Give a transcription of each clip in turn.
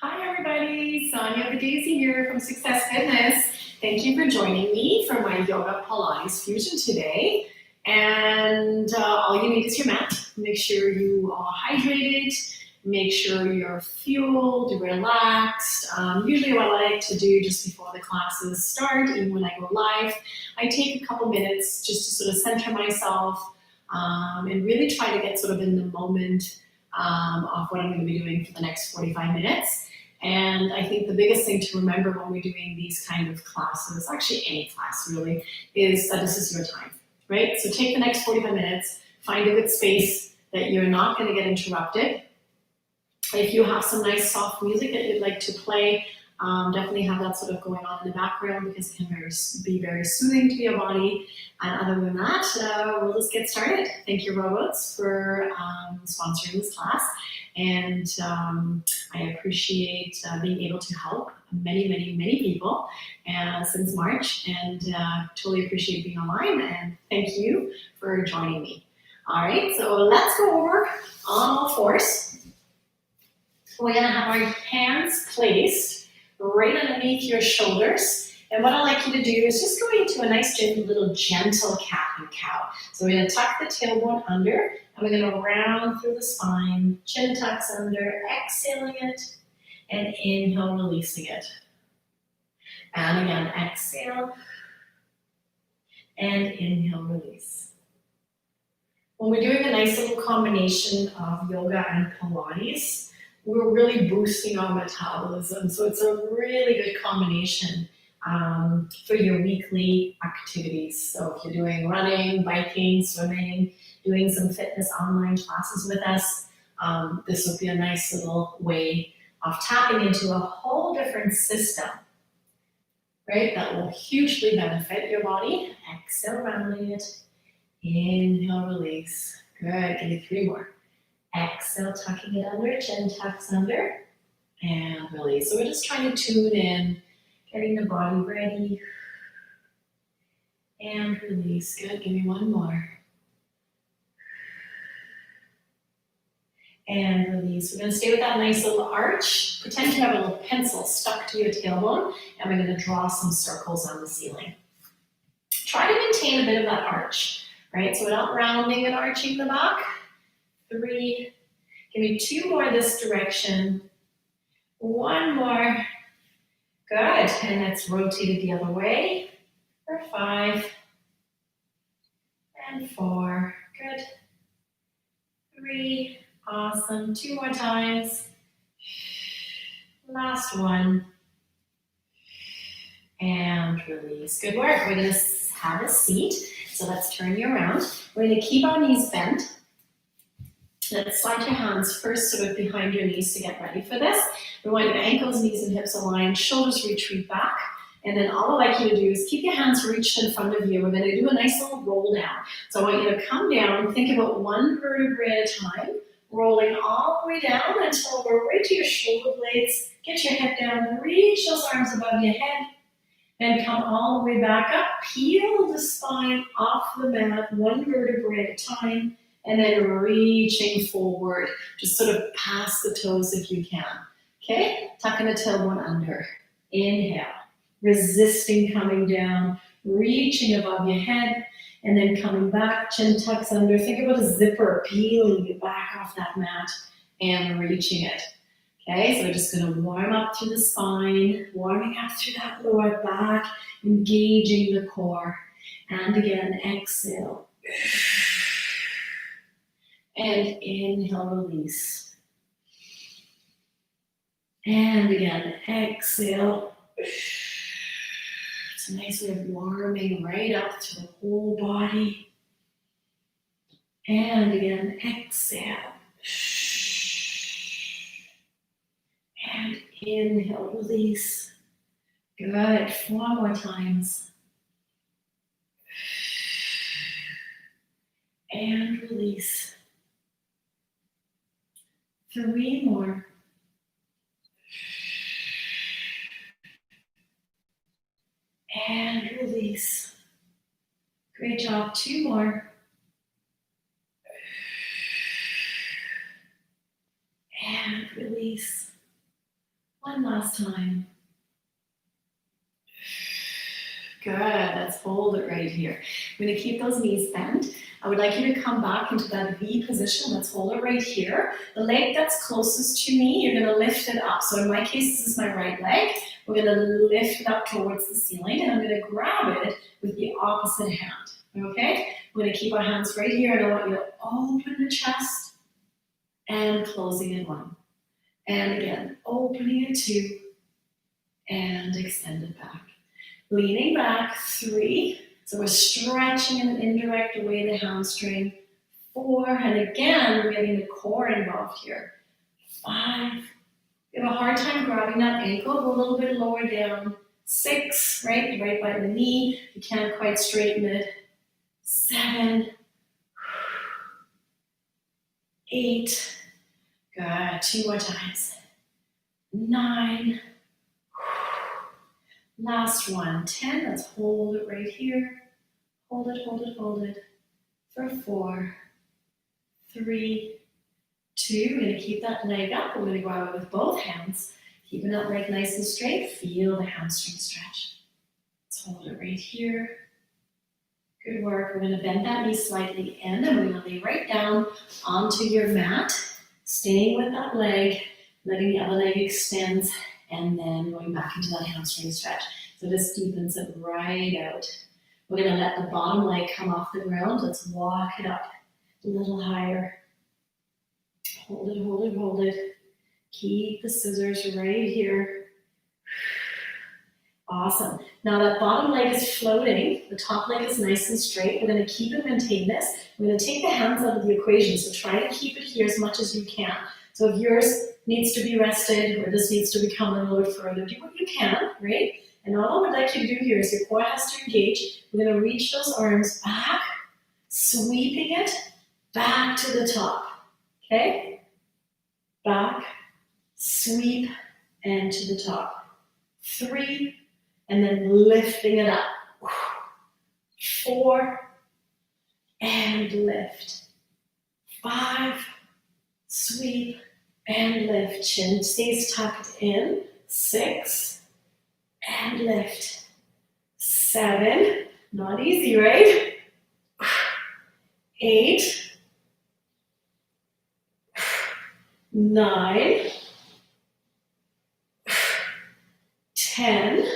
Hi everybody, Sonja the Daisy here from Success Fitness. Thank you for joining me for my Yoga Pilates Fusion today. And all you need is your mat. Make sure you are hydrated, make sure you're fueled, relaxed. Usually what I like to do just before the classes start, even when I go live, I take a couple minutes just to sort of center myself and really try to get sort of in the moment of what I'm going to be doing for the next 45 minutes. And I think the biggest thing to remember when we're doing these kind of classes, actually any class really, is that this is your time, right? So take the next 45 minutes, find a good space that you're not going to get interrupted. If you have some nice soft music that you'd like to play, definitely have that sort of going on in the background because it can be very soothing to your body. And other than that, we'll just get started. Thank you, Robots, for sponsoring this class. And I appreciate being able to help many people since March, and totally appreciate being online. And thank you for joining me. All right, so let's go over on all fours. We're going to have our hands placed right underneath your shoulders. And what I'd like you to do is just go into a nice little gentle cat and cow. So we're going to tuck the tailbone under, and we're going to round through the spine, chin tucks under, exhaling it, and inhale, releasing it. And again, exhale, and inhale, release. When we're doing a nice little combination of yoga and Pilates, we're really boosting our metabolism. So it's a really good combination for your weekly activities. So if you're doing running, biking, swimming, doing some fitness online classes with us, this would be a nice little way of tapping into a whole different system, right? That will hugely benefit your body. Exhale, rounding it. Inhale, release. Good, give me 3 more. Exhale, tucking it under, chin tucks under, and release. So we're just trying to tune in, getting the body ready, and release. Good, give me 1 more. And release. We're going to stay with that nice little arch. Pretend you have a little pencil stuck to your tailbone, and we're going to draw some circles on the ceiling. Try to maintain a bit of that arch, right? So we're not rounding and arching the back. 3, give me 2 more this direction, 1 more, good, and let's rotate it the other way, for 5, and 4, good, 3, awesome, 2 more times, last one, and release, good work. We're going to have a seat, so let's turn you around. We're going to keep our knees bent. Let's slide your hands first sort of behind your knees to get ready for this. We want your ankles, knees, and hips aligned, shoulders retreat back. And then all I'd like you to do is keep your hands reached in front of you. We're going to do a nice little roll down. So I want you to come down, think about 1 vertebrae at a time, rolling all the way down until we're right to your shoulder blades. Get your head down, reach those arms above your head, and come all the way back up. Peel the spine off the mat, 1 vertebrae at a time. And then reaching forward, just sort of past the toes if you can. Okay, tucking the tailbone under. Inhale, resisting coming down, reaching above your head, and then coming back, chin tucks under. Think about a zipper peeling you back off that mat and reaching it. Okay, so we're just going to warm up through the spine, warming up through that lower back, engaging the core. And again, exhale. And inhale, release. And again, exhale. It's a nice way of warming right up to the whole body. And again, exhale. And inhale, release. Good, 4 more times. And release. 3 more. And release. Great job. 2 more. And release. One last time. Good, let's hold it right here. I'm gonna keep those knees bent. I would like you to come back into that V position. Let's hold it right here. The leg that's closest to me, you're gonna lift it up. So in my case, this is my right leg. We're gonna lift it up towards the ceiling and I'm gonna grab it with the opposite hand, okay? We're gonna keep our hands right here and I want you to open the chest and closing it one. And again, opening it two and extend it back. Leaning back, 3. So we're stretching in an indirect way the hamstring. 4, and again, we're getting the core involved here. 5. You have a hard time grabbing that ankle, go a little bit lower down. 6, right by the knee. You can't quite straighten it. 7. 8. Good, 2 more times. 9. Last one, 10. Let's hold it right here. Hold it, hold it, hold it. For 4, 3, 2. We're going to keep that leg up. We're going to grab it with both hands. Keeping that leg nice and straight. Feel the hamstring stretch. Let's hold it right here. Good work. We're going to bend that knee slightly in and we're going to lay right down onto your mat. Staying with that leg, letting the other leg extend. And then going back into that hamstring stretch. So this deepens it right out. We're gonna let the bottom leg come off the ground. Let's walk it up a little higher. Hold it, hold it, hold it. Keep the scissors right here. Awesome. Now that bottom leg is floating. The top leg is nice and straight. We're gonna keep and maintain this. We're gonna take the hands out of the equation. So try to keep it here as much as you can. So if yours needs to be rested or this needs to become a little further, do what you can, right? And all I would like you to do here is your core has to engage. We're going to reach those arms back, sweeping it back to the top, okay? Back, sweep, and to the top. 3, and then lifting it up. 4, and lift. 5, sweep, and lift. Chin stays tucked in. 6, and lift. 7, not easy, right? 8, 9, 10.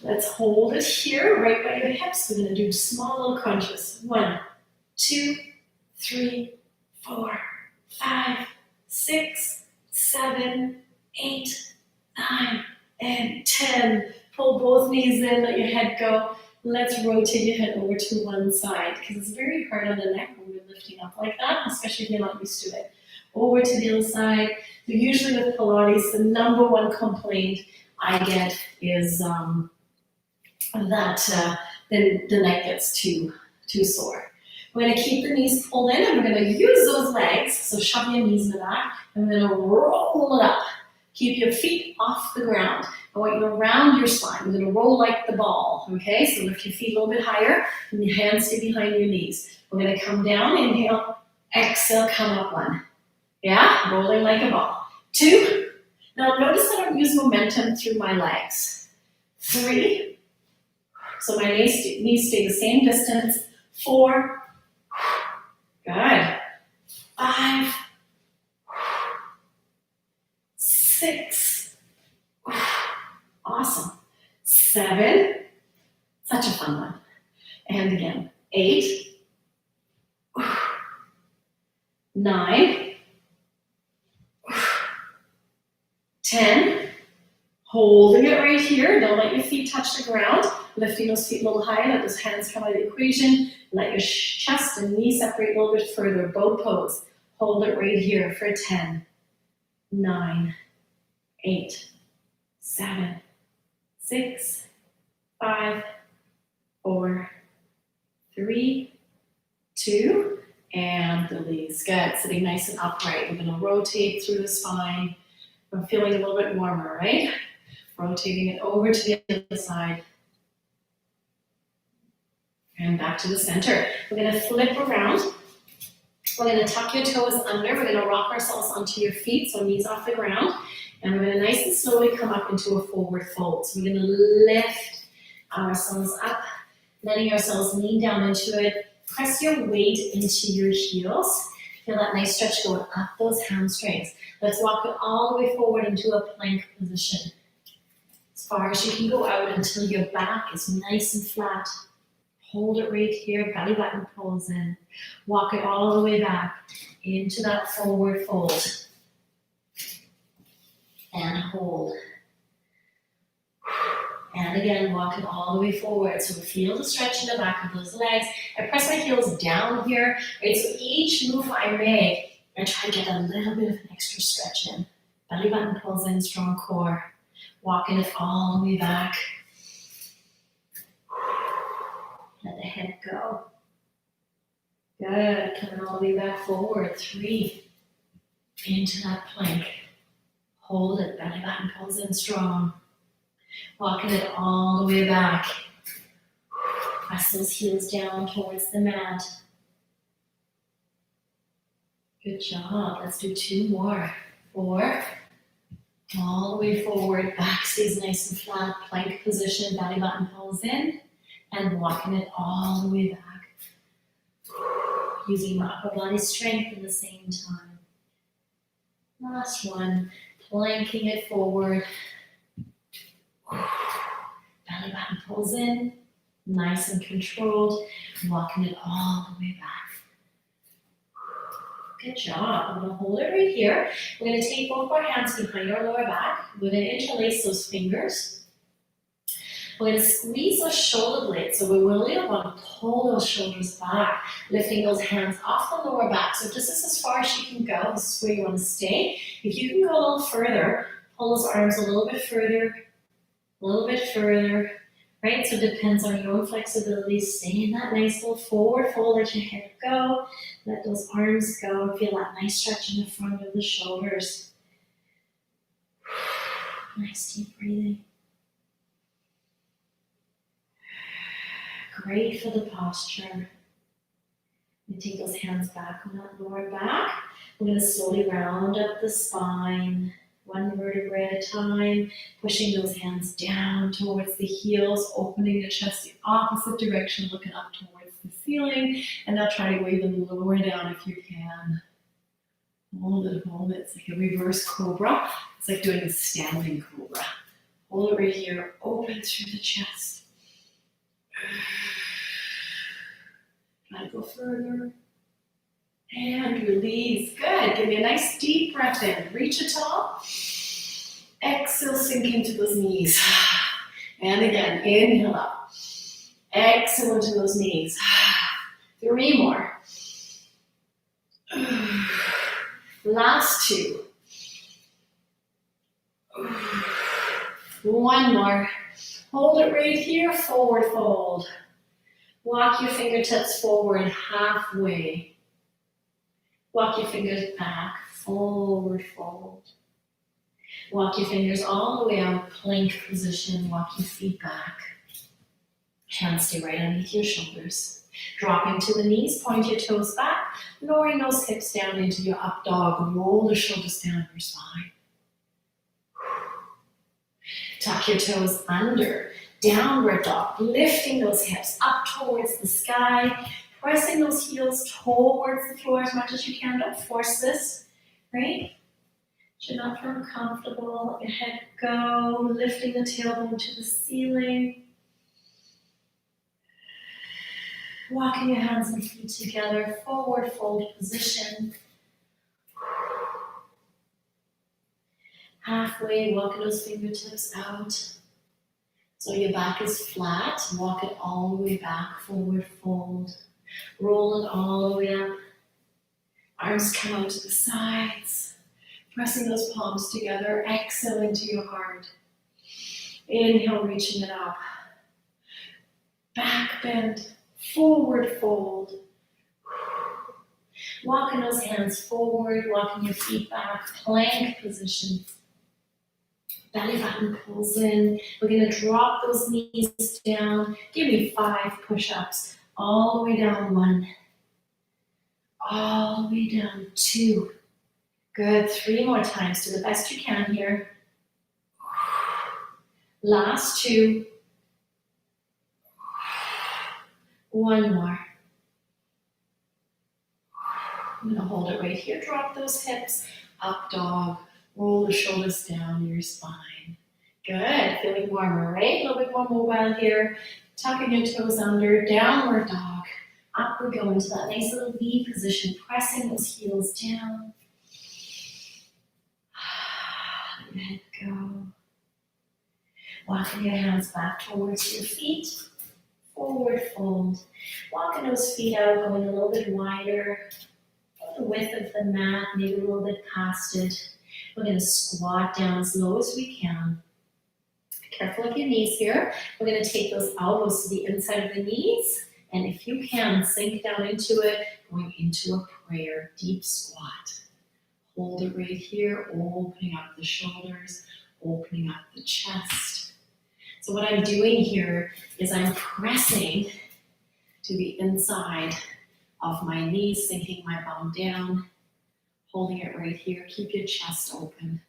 Let's hold it here, right by your hips. We're going to do small little crunches. 1, 2, 3, 4, 5, 6, 7, 8, 9, and 10. Pull both knees in, let your head go. Let's rotate your head over to one side because it's very hard on the neck when we're lifting up like that, especially if you're not used to it. Over to the other side. So usually with Pilates, the number one complaint I get is that the neck gets too sore. We're going to keep the knees pulled in and we're going to use those legs. So shove your knees in the back and we're going to roll it up. Keep your feet off the ground. I want you to round your spine. We're going to roll like the ball, okay? So lift your feet a little bit higher and your hands stay behind your knees. We're going to come down, inhale, exhale, come up 1. Yeah, rolling like a ball. 2. Now notice I don't use momentum through my legs. 3. So my knees stay the same distance. 4. Good. 5. 6. Awesome. 7. Such a fun one. And again. 8. 9. 10. Holding it right here. Don't let your feet touch the ground. Lifting those feet a little higher. Let those hands come out of the equation. Let your chest and knee separate a little bit further. Bow pose. Hold it right here for 10. 9. 8. 7. 6. 5. 4. 3. 2. And release. Good. Sitting nice and upright. We're going to rotate through the spine. I'm feeling a little bit warmer, right? Rotating it over to the other side. And back to the center. We're going to flip around. We're going to tuck your toes under. We're going to rock ourselves onto your feet, so knees off the ground. And we're going to nice and slowly come up into a forward fold. So we're going to lift ourselves up, letting ourselves lean down into it. Press your weight into your heels. Feel that nice stretch going up those hamstrings. Let's walk it all the way forward into a plank position. As far as you can go out until your back is nice and flat. Hold it right here, belly button pulls in. Walk it all the way back into that forward fold. And hold. And again, walk it all the way forward. So feel the stretch in the back of those legs. I press my heels down here. Right? So each move I make, I try to get a little bit of an extra stretch in. Belly button pulls in, strong core. Walking it all the way back. Let the head go. Good. Coming all the way back forward. 3. Into that plank. Hold it. Belly button pulls in strong. Walking it all the way back. Press those heels down towards the mat. Good job. Let's do 2 more. 4. All the way forward. Back stays nice and flat. Plank position. Belly button pulls in. And walking it all the way back. Using my upper body strength at the same time. Last one. Planking it forward. Belly button pulls in, nice and controlled, walking it all the way back. Good job. I'm going to hold it right here. We're going to take both our hands behind our lower back. We're going to interlace those fingers. We're going to squeeze those shoulder blades. So we really want to pull those shoulders back, lifting those hands off the lower back. So this is as far as you can go. This is where you want to stay. If you can go a little further, pull those arms a little bit further. Right? So it depends on your own flexibility. Stay in that nice little forward fold, let your head go, let those arms go, feel that nice stretch in the front of the shoulders. Nice deep breathing. Great for the posture. You take those hands back on that lower back. We're going to slowly round up the spine. 1 vertebrae at a time, pushing those hands down towards the heels, opening the chest the opposite direction, looking up towards the ceiling, and now try to go even lower down if you can. Hold it. It's like a reverse cobra. It's like doing a standing cobra. Hold it right here, open through the chest. Try to go further. And release. Good. Give me a nice deep breath in. Reach it tall. Exhale, sink into those knees. And again, inhale up. Exhale into those knees. 3 more. Last 2. 1 more. Hold it right here. Forward fold. Walk your fingertips forward halfway. Walk your fingers back, forward fold. Walk your fingers all the way out, plank position. Walk your feet back. Hands stay right underneath your shoulders. Dropping to the knees, point your toes back, lowering those hips down into your up dog. Roll the shoulders down your spine. Tuck your toes under, downward dog, lifting those hips up towards the sky. Pressing those heels towards the floor as much as you can. Don't force this, right? Should not feel comfortable. Let your head go. Lifting the tailbone to the ceiling. Walking your hands and feet together. Forward fold position. Halfway, walking those fingertips out. So your back is flat. Walk it all the way back. Forward fold. Roll it all the way up. Arms come out to the sides. Pressing those palms together. Exhale into your heart. Inhale, reaching it up. Back bend. Forward fold. Walking those hands forward. Walking your feet back. Plank position. Belly button pulls in. We're going to drop those knees down. Give me 5 push-ups. All the way down. 1. all the way down. 2. Good. 3 more times. Do the best you can here. Last 2. 1 more. I'm going to hold it right here. Drop those hips. Up dog. Roll the shoulders down your spine. Good. Feeling warmer, right? A little bit more mobile here. Tucking your toes under. Downward dog. Up we go into that nice little V position. Pressing those heels down. Let your head go. Walking your hands back towards your feet. Forward fold. Walking those feet out, going a little bit wider. The width of the mat, maybe a little bit past it. We're going to squat down as low as we can. Be careful of your knees here. We're going to take those elbows to the inside of the knees. And if you can, sink down into it, going into a prayer, deep squat. Hold it right here, opening up the shoulders, opening up the chest. So what I'm doing here is I'm pressing to the inside of my knees, sinking my bum down, holding it right here. Keep your chest open.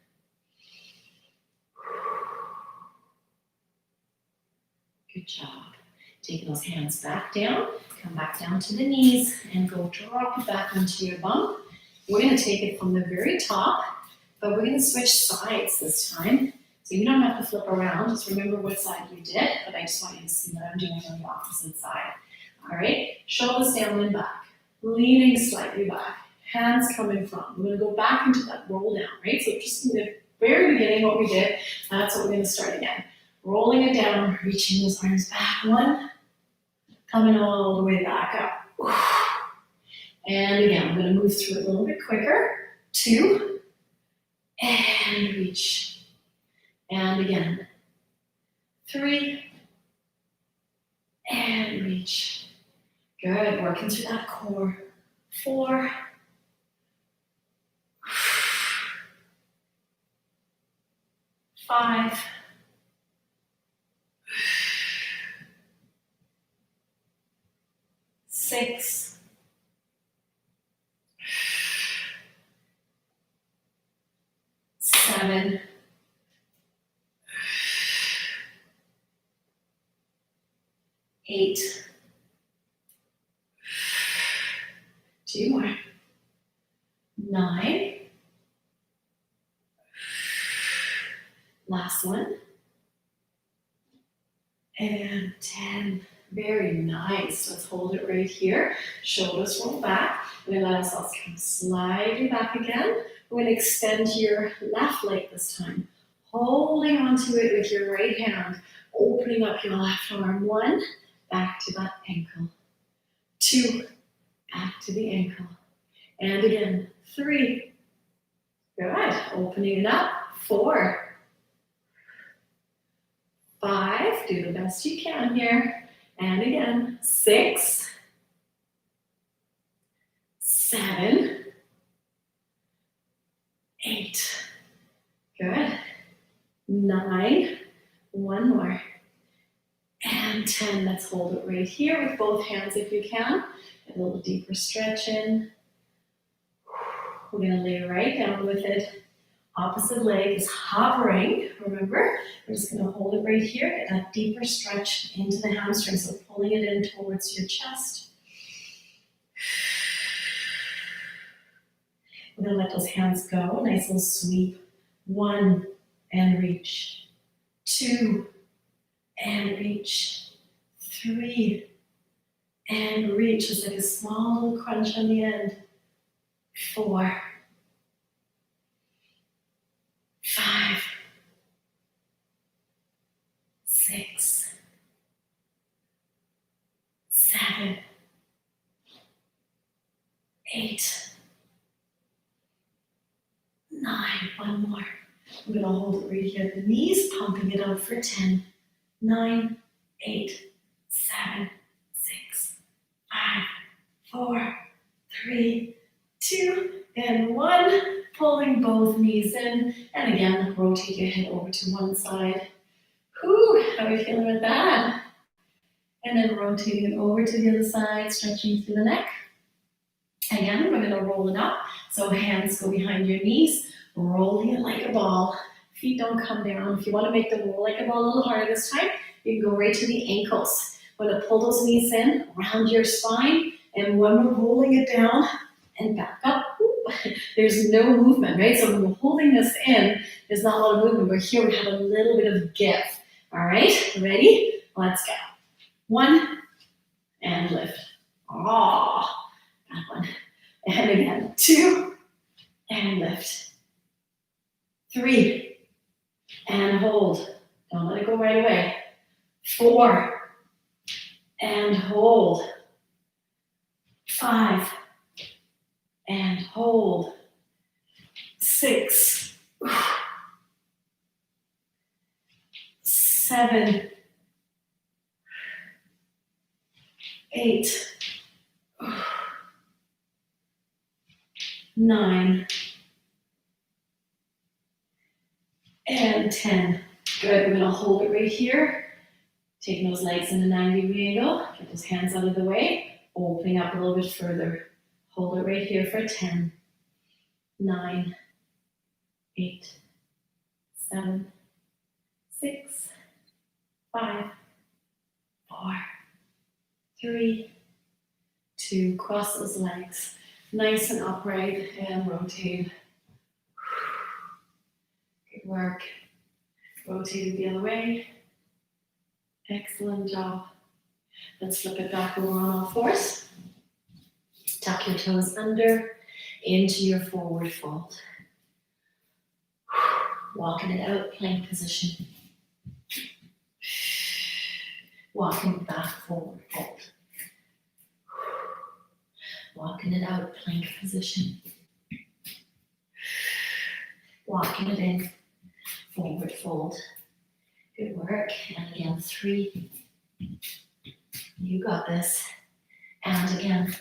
Good job. Taking those hands back down, come back down to the knees, and go drop it back onto your bum. We're going to take it from the very top, but we're going to switch sides this time. So you don't have to flip around. Just remember what side you did, but I just want you to see what I'm doing on the opposite side. All right, shoulders down and back, leaning slightly back, hands coming front. We're going to go back into that roll down, right? So just in the very beginning, what we did, that's what we're going to start again. Rolling it down, reaching those arms back. 1, coming all the way back up. And again, I'm going to move through it a little bit quicker. 2, and reach. And again, 3, and reach. Good, working through that core. 4, 5, 6, 7, 8, 2 more, 9, last one, and 10. Very nice. Let's hold it right here. Shoulders roll back. We're going to let ourselves come sliding back again. We're going to extend your left leg this time. Holding onto it with your right hand. Opening up your left arm. 1, back to that ankle. 2, back to the ankle. And again, 3. Good. Opening it up. 4, 5. Do the best you can here. And again, 6, 7, 8. Good. 9. 1 more. And 10. Let's hold it right here with both hands if you can. A little deeper stretch in. We're going to lay right down with it. Opposite leg is hovering, remember? We're just going to hold it right here, get that deeper stretch into the hamstring, so pulling it in towards your chest. We're going to let those hands go, nice little sweep. 1, and reach. 2, and reach. 3, and reach. Just like a small little crunch on the end. 4, 5, 6, 7, 8, 9. 1 more. I'm going to hold it right here at the knees, pumping it out for 10, 9, 8, 7, 6, 5, 4, 3, 2, and 1. Pulling both knees in, and again, rotate your head over to one side. Whew, how are you feeling with that? And then rotating it over to the other side, stretching through the neck. Again, we're going to roll it up. So hands go behind your knees, rolling it like a ball. Feet don't come down. If you want to make the roll like a ball a little harder this time, you can go right to the ankles. We're going to pull those knees in, around your spine, and when we're rolling it down and back up, there's no movement, right? So when we're holding this in, there's not a lot of movement, but here we have a little bit of give. All right, ready? Let's go. 1, and lift. Oh, that one. And again, 2, and lift. 3, and hold. Don't let it go right away. 4, and hold. 5, and hold. 6, 7, 8, 9, and 10. Good, we're gonna hold it right here. Taking those legs in a 90-degree angle. Get those hands out of the way. Opening up a little bit further. Hold it right here for 10, 9, 8, 7, 6, 5, 4, 3, 2. Cross those legs. Nice and upright and rotate. Good work. Rotate it the other way. Excellent job. Let's flip it back over on all fours. Tuck your toes under into your forward fold. Walking it out, plank position. Walking it back, forward fold. Walking it out, plank position. Walking it in, forward fold. Good work. And again, 3. You got this. And again,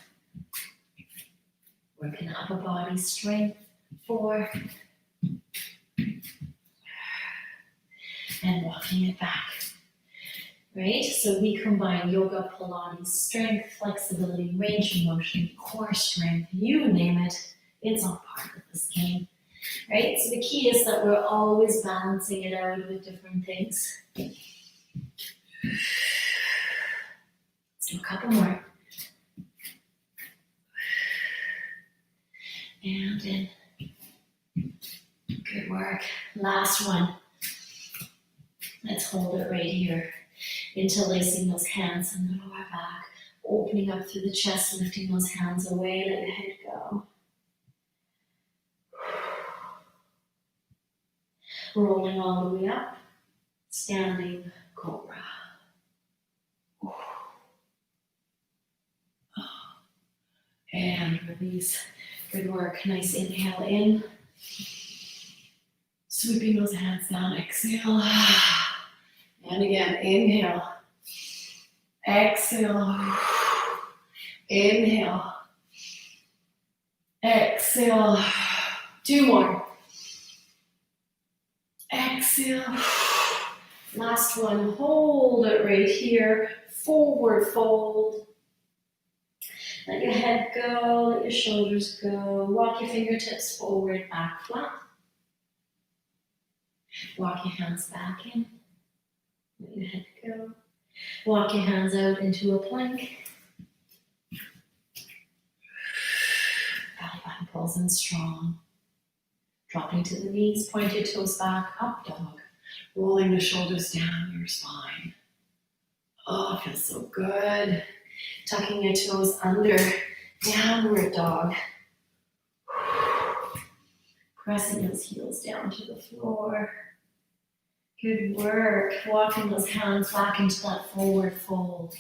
working upper body strength. 4. And walking it back. Right? So we combine yoga, Pilates, strength, flexibility, range of motion, core strength, you name it. It's all part of this game. Right? So the key is that we're always balancing it out with different things. Let's do a couple more. And in. Good work. Last one. Let's hold it right here. Interlacing those hands in the lower back. Opening up through the chest, lifting those hands away. Let your head go. Rolling all the way up. Standing cobra. And release. Good work. Nice inhale in. Sweeping those hands down. Exhale. And again, inhale. Exhale. Inhale. Exhale. 2 more. Exhale. Last one. Hold it right here. Forward fold. Let your head go. Let your shoulders go. Walk your fingertips forward, back flat. Walk your hands back in. Let your head go. Walk your hands out into a plank. Belly button pulls in strong. Dropping to the knees, point your toes back, up dog. Rolling the shoulders down your spine. Oh, it feels so good. Tucking your toes under, downward dog. Pressing those heels down to the floor. Good work. Walking those hands back into that forward fold.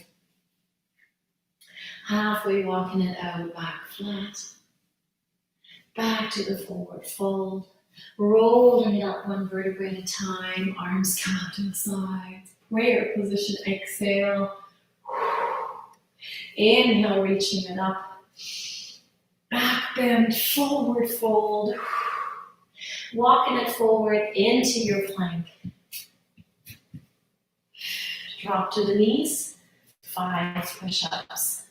Halfway walking it out, back flat. Back to the forward fold. Rolling it up one vertebrae at a time. Arms come out to the sides. Prayer position, exhale. Inhale, reaching it up. Back bend, forward fold. Walking it forward into your plank. Drop to the knees. 5 push-ups.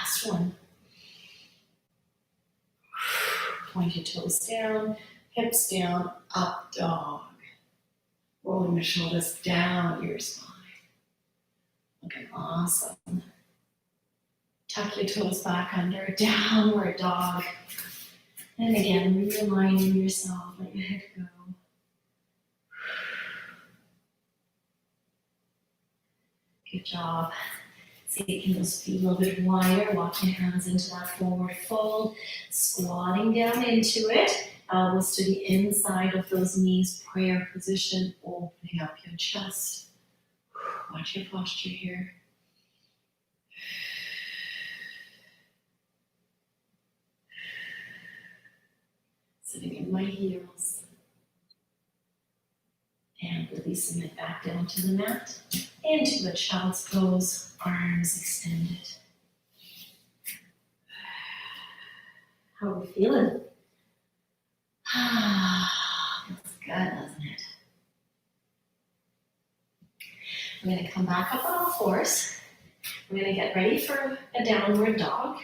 Last one. Point your toes down, hips down, up dog. Rolling the shoulders down your spine. Looking awesome. Tuck your toes back under, downward dog. And again, realigning yourself, let your head go. Good job. Taking those feet a little bit wider, walking your hands into that forward fold, squatting down into it, elbows to the inside of those knees, prayer position, opening up your chest. Watch your posture here. Sitting in my heels. And releasing it back down to the mat. Into a child's pose, arms extended. How are we feeling? Feels good, doesn't it? We're going to come back up on all fours. We're going to get ready for a downward dog.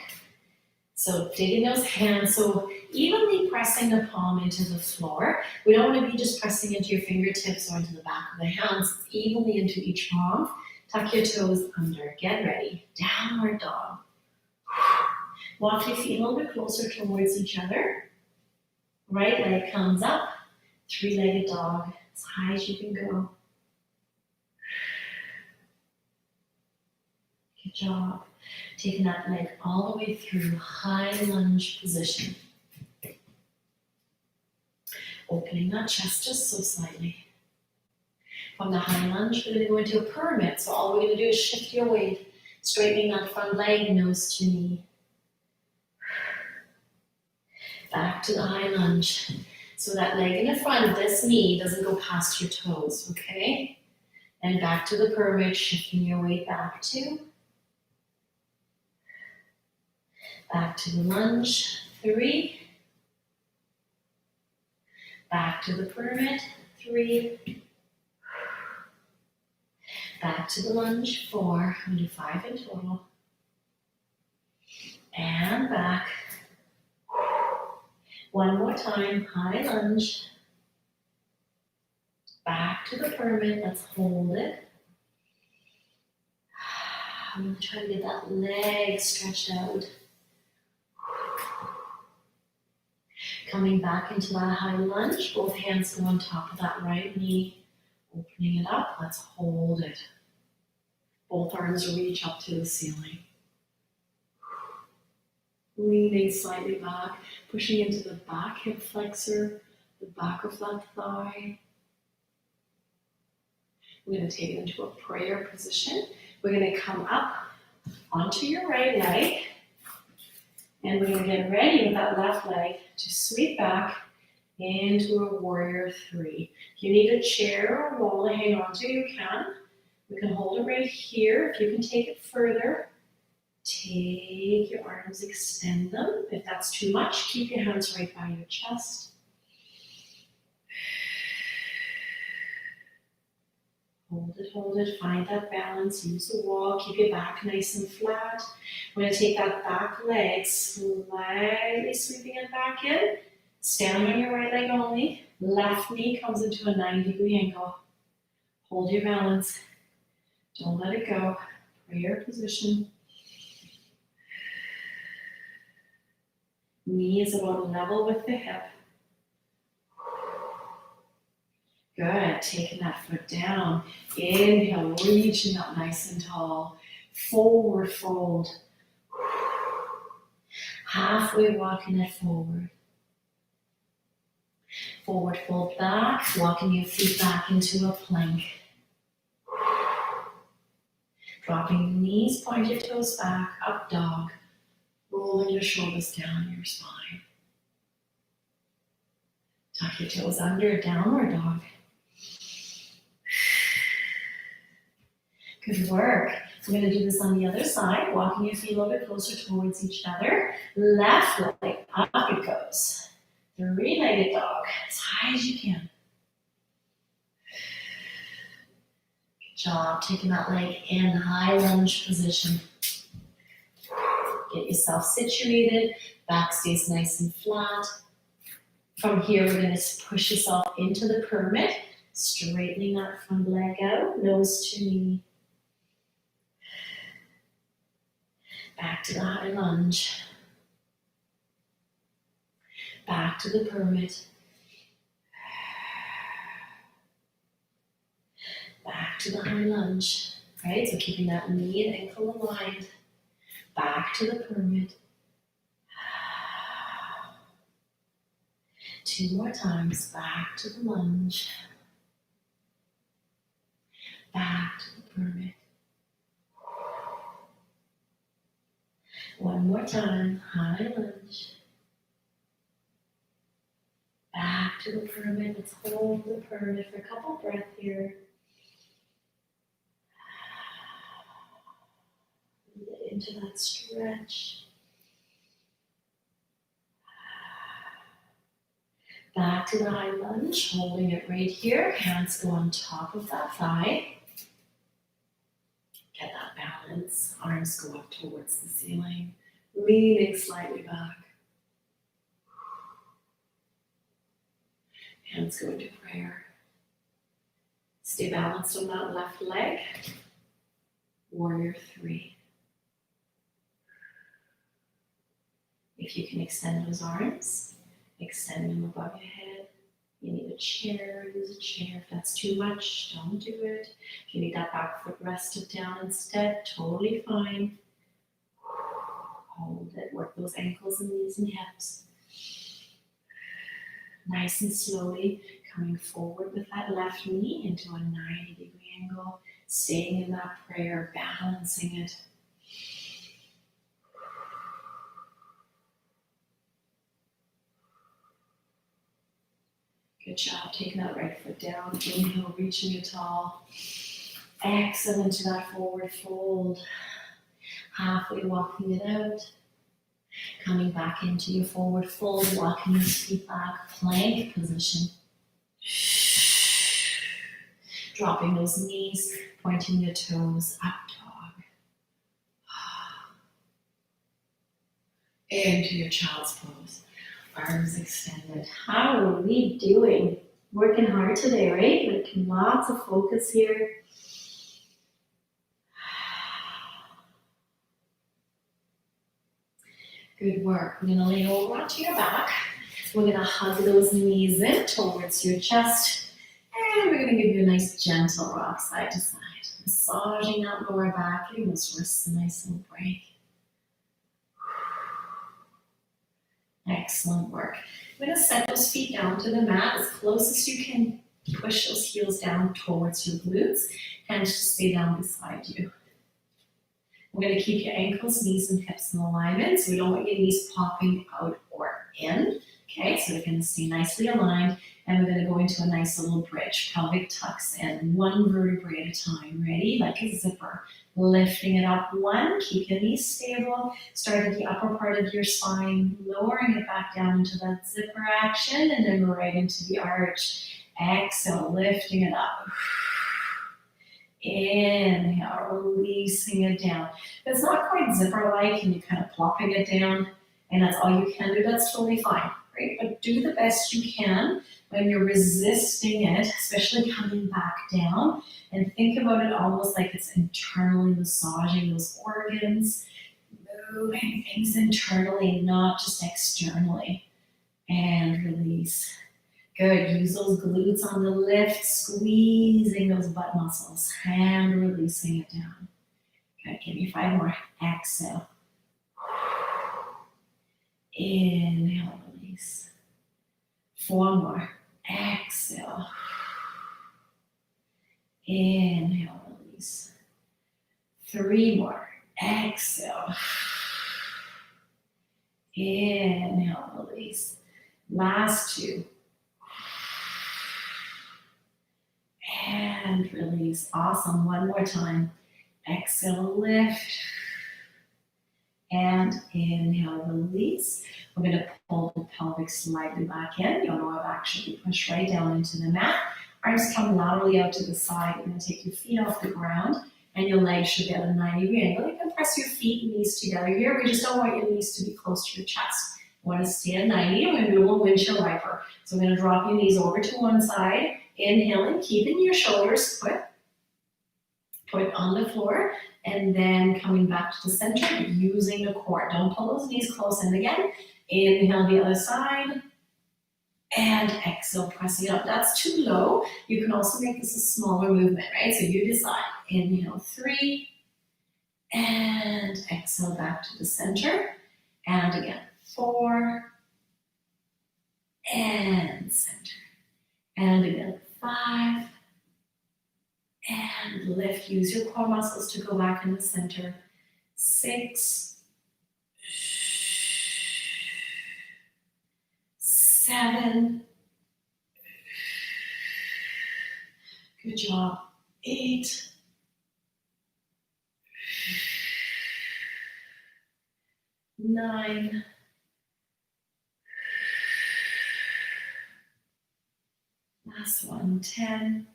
So digging those hands, so evenly pressing the palm into the floor. We don't want to be just pressing into your fingertips or into the back of the hands. It's evenly into each palm. Tuck your toes under. Get ready. Downward dog. Walk your feet a little bit closer towards each other. Right leg comes up. Three-legged dog. As high as you can go. Good job. Taking that leg all the way through high lunge position. Opening that chest just so slightly. From the high lunge, we're going to go into a pyramid. So all we're going to do is shift your weight, straightening that front leg, nose to knee. Back to the high lunge. So that leg in the front, this knee doesn't go past your toes, okay? And back to the pyramid, shifting your weight back to. Back to the lunge, 3. Back to the pyramid, 3. Back to the lunge, 4. I'm going to do 5 in total. And back. One more time, high lunge. Back to the pyramid, let's hold it. I'm going to try to get that leg stretched out. Coming back into that high lunge, both hands go on top of that right knee. Opening it up, let's hold it. Both arms reach up to the ceiling. Leaning slightly back, pushing into the back hip flexor, the back of that thigh. We're going to take it into a prayer position. We're going to come up onto your right leg. And we're going to get ready with that left leg to sweep back into a warrior 3. If you need a chair or a wall to hang on to, you can. We can hold it right here. If you can take it further, take your arms, extend them. If that's too much, keep your hands right by your chest. Hold it, find that balance, use the wall, keep your back nice and flat. We're going to take that back leg, slightly sweeping it back in. Stand on your right leg only. Left knee comes into a 90-degree angle. Hold your balance. Don't let it go. Prayer position. Knee is about level with the hip. Good, taking that foot down. Inhale, reaching up nice and tall. Forward fold. Halfway walking it forward. Forward fold back, walking your feet back into a plank. Dropping your knees, point your toes back, up dog. Rolling your shoulders down your spine. Tuck your toes under, downward dog. Good work. We're going to do this on the other side, walking your feet a little bit closer towards each other. Left leg, up it goes. 3-legged dog, as high as you can. Good job, taking that leg in high lunge position. Get yourself situated. Back stays nice and flat. From here, we're going to push yourself into the pyramid, straightening that front leg out, nose to knee. Back to the high lunge. Back to the pyramid. Back to the high lunge. Right, so keeping that knee and ankle aligned. Back to the pyramid. 2 more times. Back to the lunge. Back to the pyramid. 1 more time. High lunge. Back to the pyramid. Let's hold the pyramid for a couple breaths here. Get into that stretch. Back to the high lunge, holding it right here. Hands go on top of that thigh. Get that balance. Arms go up towards the ceiling. Leaning slightly back. Hands go into prayer. Stay balanced on that left leg. Warrior 3. If you can extend those arms, extend them above your head. You need a chair, use a chair. If that's too much, don't do it. If you need that back foot rested down instead, totally fine. Hold it, work those ankles and knees and hips. Nice and slowly coming forward with that left knee into a 90-degree angle, staying in that prayer, balancing it. Good job. Taking that right foot down. Inhale, reaching it tall. Exhale into that forward fold. Halfway walking it out. Coming back into your forward fold, walking your feet back, plank position. Dropping those knees, pointing your toes, up dog. Into your child's pose. Arms extended. How are we doing? Working hard today, right? Like lots of focus here. Good work. We're going to lay over onto your back. We're going to hug those knees in towards your chest. And we're going to give you a nice gentle rock side to side. Massaging that lower back, giving those wrists a nice little break. Excellent work. I'm going to set those feet down to the mat as close as you can. Push those heels down towards your glutes. Hands just stay down beside you. We're going to keep your ankles, knees, and hips in alignment, so we don't want your knees popping out or in. Okay, so they're going to stay nicely aligned, and we're going to go into a nice little bridge. Pelvic tucks in, 1 vertebrae at a time. Ready? Like a zipper. Lifting it up 1, keep your knees stable. Start at the upper part of your spine, lowering it back down into that zipper action, and then right into the arch. Exhale, lifting it up. Inhale, releasing it down. If it's not quite zipper-like and you're kind of plopping it down, and that's all you can do, that's totally fine, right? But do the best you can when you're resisting it, especially coming back down, and think about it almost like it's internally massaging those organs, moving things internally, not just externally. And release. Good, use those glutes on the lift, squeezing those butt muscles and releasing it down. Good, give me 5 more. Exhale. Inhale, release. 4 more. Exhale. Inhale, release. 3 more. Exhale. Inhale, release. Last 2. And release. Awesome. 1 more time. Exhale, lift. And inhale, release. We're going to pull the pelvic slightly back in. You'll know I've actually pushed right down into the mat. Arms come laterally out to the side. You're going to take your feet off the ground. and your legs should be at a 90-degree angle. You can press your feet and knees together here. We just don't want your knees to be close to your chest. You want to stay at 90. We're going to do a little windshield wiper. So we're going to drop your knees over to one side, inhaling, keeping your shoulders put on the floor, and then coming back to the center using the core. Don't pull those knees close in again. Inhale the other side, and exhale, pressing it up. That's too low. You can also make this a smaller movement, right? So you decide. Inhale 3, and exhale back to the center. And again, 4, and center. And again, 5, and lift. Use your core muscles to go back in the center. 6, 7, good job. 8, 9, last one, 10.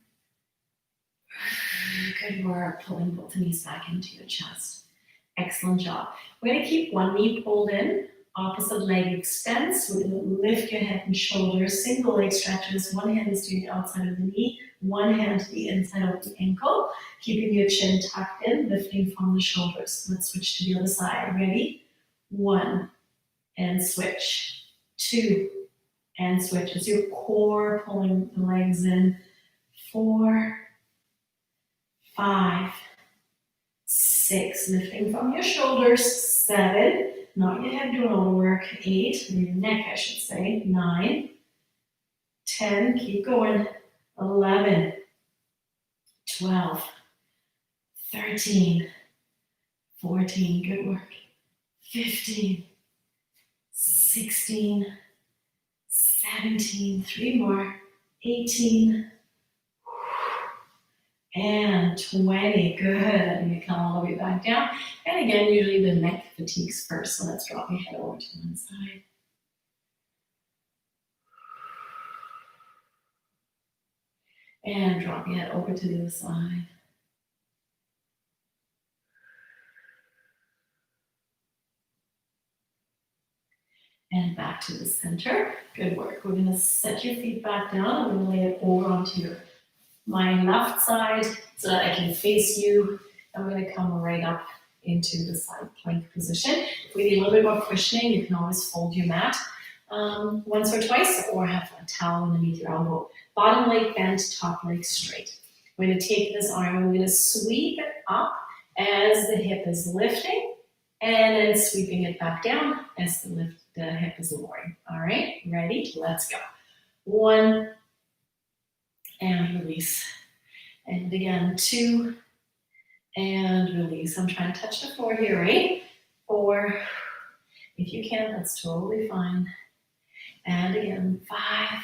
Good work, pulling both knees back into your chest. Excellent job. We're going to keep one knee pulled in, opposite leg extends. We're going to lift your head and shoulders, single leg stretches. One hand is to the outside of the knee, one hand to the inside of the ankle, keeping your chin tucked in, lifting from the shoulders. Let's switch to the other side. Ready? 1, and switch. 2, and switch. It's your core pulling the legs in. 4, 5, 6, lifting from your shoulders. 7, not your head doing all the work. 8, your neck I should say. 9, 10, keep going. 11, 12, 13, 14, good work. 15, 16, 17, 3 more. 18, and 20, good. And you come all the way back down. And again, usually the neck fatigues first. So let's drop your head over to one side. And drop your head over to the other side. And back to the center. Good work. We're going to set your feet back down. I'm going to lay it over onto my left side so that I can face you. I'm going to come right up into the side plank position. If we need a little bit more cushioning, you can always fold your mat once or twice, or have a towel underneath your elbow. Bottom leg bent, top leg straight. We're going to take this arm and we're going to sweep it up as the hip is lifting, and then sweeping it back down as the hip is lowering. All right, ready? Let's go. 1, and release. And again, 2, and release. I'm trying to touch the floor here, right? 4, if you can, that's totally fine. And again, 5,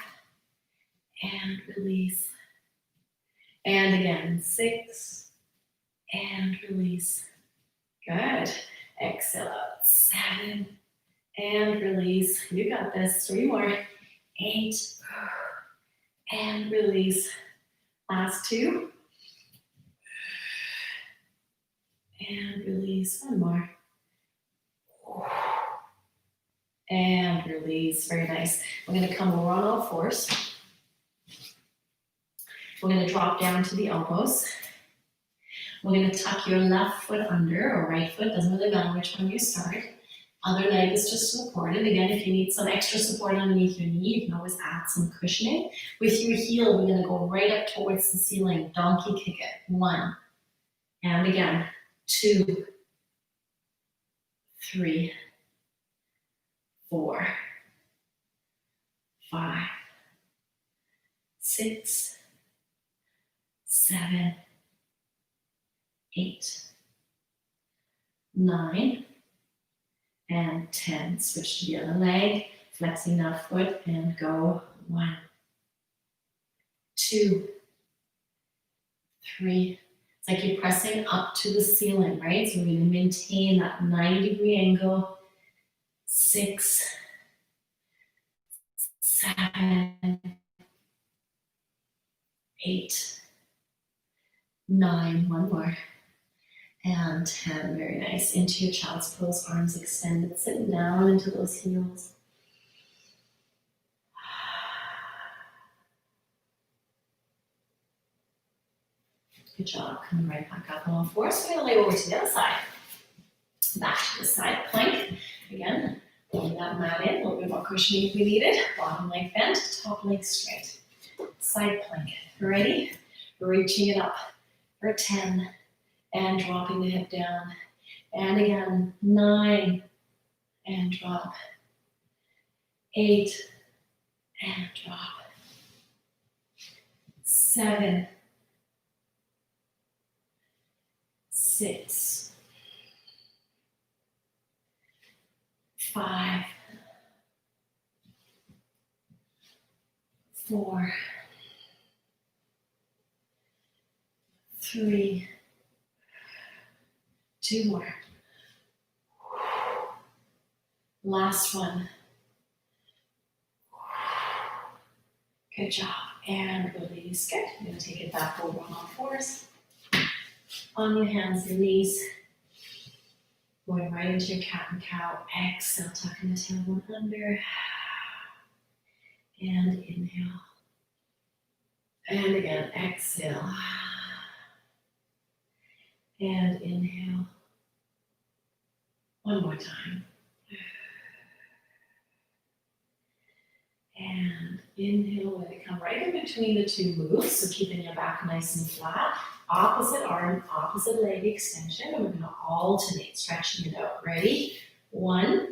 and release. And again, 6, and release. Good. Exhale out. 7, and release. You got this. 3 more. 8, and release. Last 2. And release. 1 more. And release. Very nice. We're going to come over on all fours. We're going to drop down to the elbows. We're going to tuck your left foot under, or right foot, doesn't really matter which one you start. Other leg is just supported. Again, if you need some extra support underneath your knee, you can always add some cushioning. With your heel, we're going to go right up towards the ceiling. Donkey kick it. 1. And again, 2, 3, 4, 5, 6, 7, 8, 9, and 10. Switch to the other leg, flexing that foot, and go. 1, 2, 3. It's like you're pressing up to the ceiling, right? So we're going to maintain that 90-degree angle. 6, 7, 8, 9. 1 more. And 10, very nice. Into your child's pose, arms extended, sit down into those heels. Good job, coming right back up on all fours. We're gonna lay over to the other side. Back to the side plank. Again, pulling that mat in, a little bit more cushioning if we need it. Bottom leg bent, top leg straight. Side plank, ready? Reaching it up for 10 and dropping the hip down. And again, 9 and drop. 8 and drop. 7, 6, 5, 4, 3, 2 more. Last one. Good job. And release. Good. You're going to take it back over on all fours. On your hands and knees. Going right into your cat and cow. Exhale, tucking the tailbone under. And inhale. And again, exhale. And inhale. One more time. And inhale, let it come right in between the two moves. So keeping your back nice and flat. Opposite arm, opposite leg extension. And we're going to alternate, stretching it out. Ready? 1,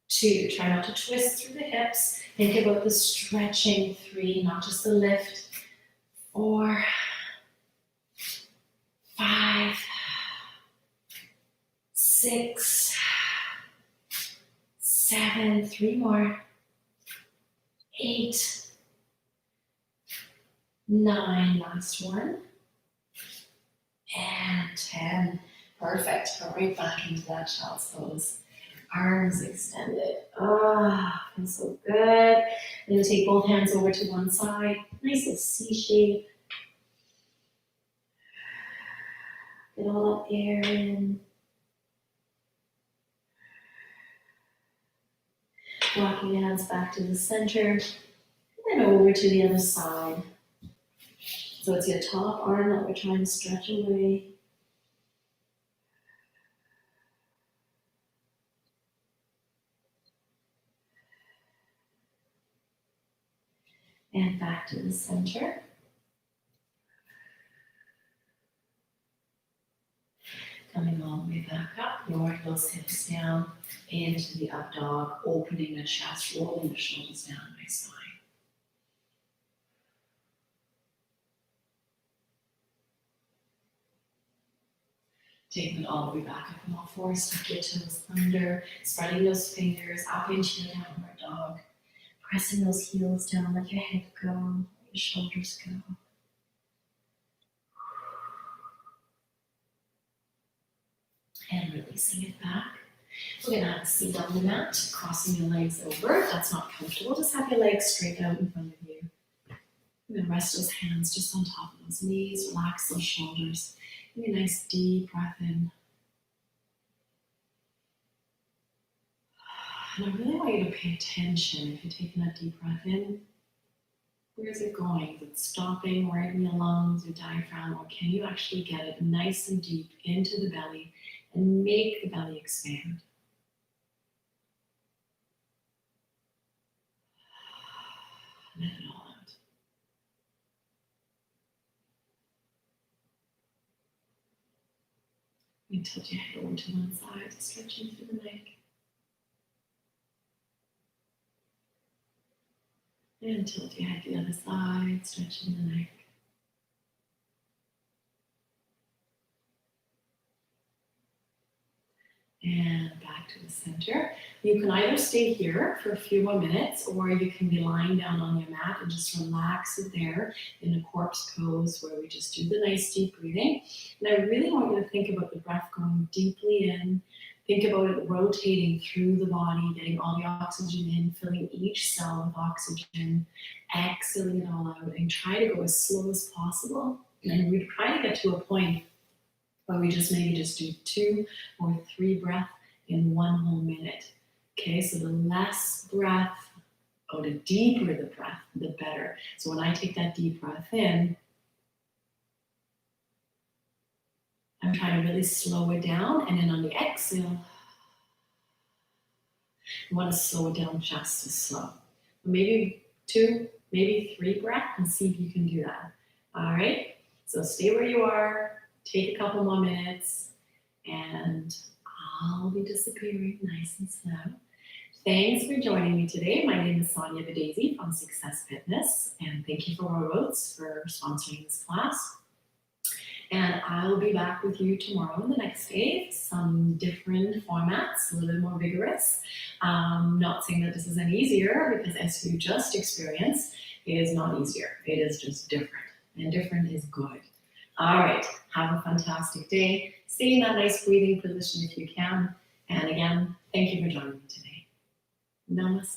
2. Try not to twist through the hips. Think about the stretching. 3, not just the lift. 4, 5, 6, 7, 3 more. 8, 9, last one. And 10. Perfect. Go right back into that child's pose. Arms extended. Ah, feels so good. I'm going to take both hands over to one side. Nice little C shape. Get all that air in. Walking the hands back to the center. And then over to the other side. So it's your top arm that we're trying to stretch away. And back to the center. Coming all the way back up, lower those hips down into the up dog, opening the chest, rolling the shoulders down my spine. Taking it all the way back up on all fours, tuck your toes under, spreading those fingers up into your downward dog, pressing those heels down, let your head go, let your shoulders go. And releasing it back. We're going to have a seat on the mat, crossing your legs over. If that's not comfortable, just have your legs straight out in front of you. We're going to rest those hands just on top of those knees, relax those shoulders. Give me a nice deep breath in. And I really want you to pay attention if you're taking that deep breath in. Where is it going? Is it stopping right in your lungs or diaphragm, or can you actually get it nice and deep into the belly and make the belly expand? Let it all out. And tilt your head over to one side, stretching through the neck. And tilt your head to the other side, stretching the neck. And back to the center. You can either stay here for a few more minutes, or you can be lying down on your mat and just relax it there in a corpse pose where we just do the nice deep breathing. And I really want you to think about the breath going deeply in. Think about it rotating through the body, getting all the oxygen in, filling each cell with oxygen, exhaling it all out, and try to go as slow as possible. And we try to get to a point where we just maybe just do 2 or 3 breaths in 1 whole minute. Okay, so the less breath, or the deeper the breath, the better. So when I take that deep breath in, I'm trying to really slow it down, and then on the exhale, you want to slow it down just as slow. Maybe 2, maybe 3 breaths, and see if you can do that. All right, so stay where you are, take a couple more minutes, and I'll be disappearing nice and slow. Thanks for joining me today. My name is Sonja Vidazi from Success Fitness, and thank you for Roads for sponsoring this class. And I will be back with you tomorrow in the next day, some different formats, a little bit more vigorous. Not saying that this is any easier, because as you just experienced, it is not easier. It is just different, and different is good. All right, have a fantastic day. Stay in that nice breathing position if you can. And again, thank you for joining me today. Namaste.